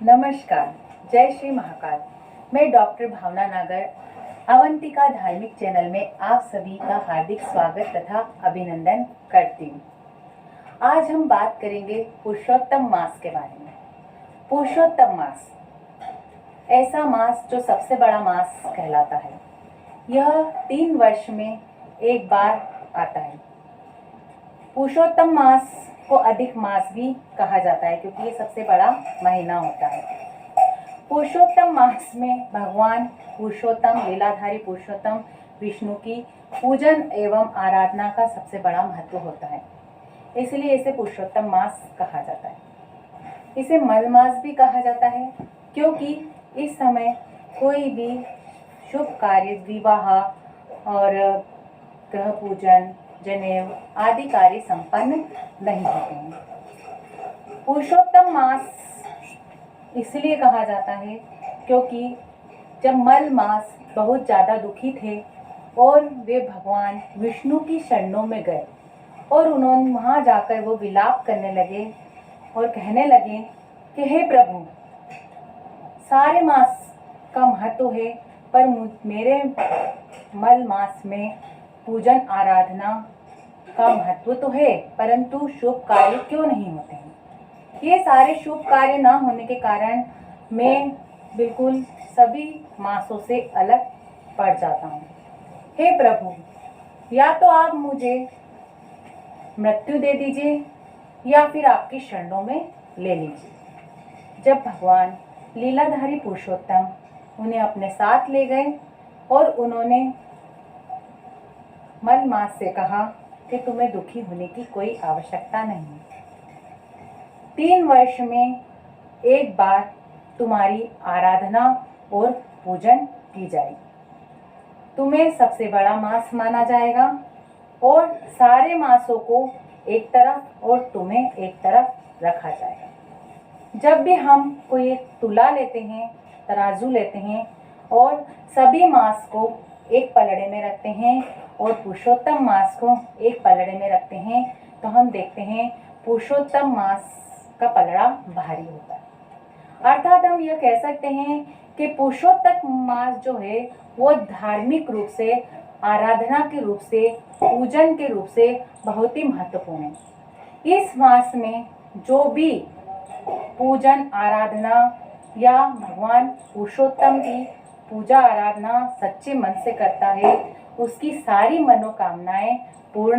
नमस्कार, जय श्री महाकाल। मैं डॉक्टर भावना नागर अवंतिका धार्मिक चैनल में आप सभी का हार्दिक स्वागत तथा अभिनंदन करती हूँ। आज हम बात करेंगे पुरुषोत्तम मास के बारे में। पुरुषोत्तम मास ऐसा मास जो सबसे बड़ा मास कहलाता है। यह 3 वर्ष में एक बार आता है। पुरुषोत्तम मास को अधिक मास भी कहा जाता है क्योंकि ये सबसे बड़ा महीना होता है। पुरुषोत्तम मास में भगवान पुरुषोत्तम, लीलाधारी पुरुषोत्तम विष्णु की पूजन एवं आराधना का सबसे बड़ा महत्व होता है, इसलिए इसे पुरुषोत्तम मास कहा जाता है। इसे मल मास भी कहा जाता है क्योंकि इस समय कोई भी शुभ कार्य, विवाह और ग्रह पूजन, जनेऊ आदि कार्य संपन्न नहीं होते हैं। पुरुषोत्तम मास इसलिए कहा जाता है क्योंकि जब मल मास बहुत ज़्यादा दुखी थे और वे भगवान विष्णु की शरणों में गए और उन्होंने वहाँ जाकर वो विलाप करने लगे और कहने लगे कि हे प्रभु, सारे मास का महत्व है पर मेरे मल मास में पूजन आराधना का महत्व तो है, परंतु शुभ कार्य क्यों नहीं होते हैं। ये सारे शुभ कार्य ना होने के कारण मैं बिल्कुल सभी मासों से अलग पड़ जाता हूँ। हे प्रभु, या तो आप मुझे मृत्यु दे दीजिए या फिर आपकी शरणों में ले लीजिए। जब भगवान लीलाधारी पुरुषोत्तम उन्हें अपने साथ ले गए और उन्होंने मल मास से कहा कि तुम्हें दुखी होने की कोई आवश्यकता नहीं। 3 वर्ष में एक बार तुम्हारी आराधना और पूजन की जाएगी। तुम्हें सबसे बड़ा मास माना जाएगा और सारे मासों को एक तरफ और तुम्हें एक तरफ रखा जाएगा। जब भी हम कोई एक तुला लेते हैं, तराजू लेते हैं और सभी मास को एक पलड़े में रखते हैं और पुरुषोत्तम मास को एक पलड़े में रखते हैं, तो हम देखते हैं पुरुषोत्तम मास का पलड़ा भारी होता है। अर्थात हम यह कह सकते हैं कि पुरुषोत्तम मास जो है वो धार्मिक रूप से, आराधना के रूप से, पूजन के रूप से बहुत ही महत्वपूर्ण है। इस मास में जो भी पूजन आराधना या भगवान पुरुषोत्तम की पूजा आराधना सच्चे मन से करता है, उसकी सारी मनोकामनाएं पूर्ण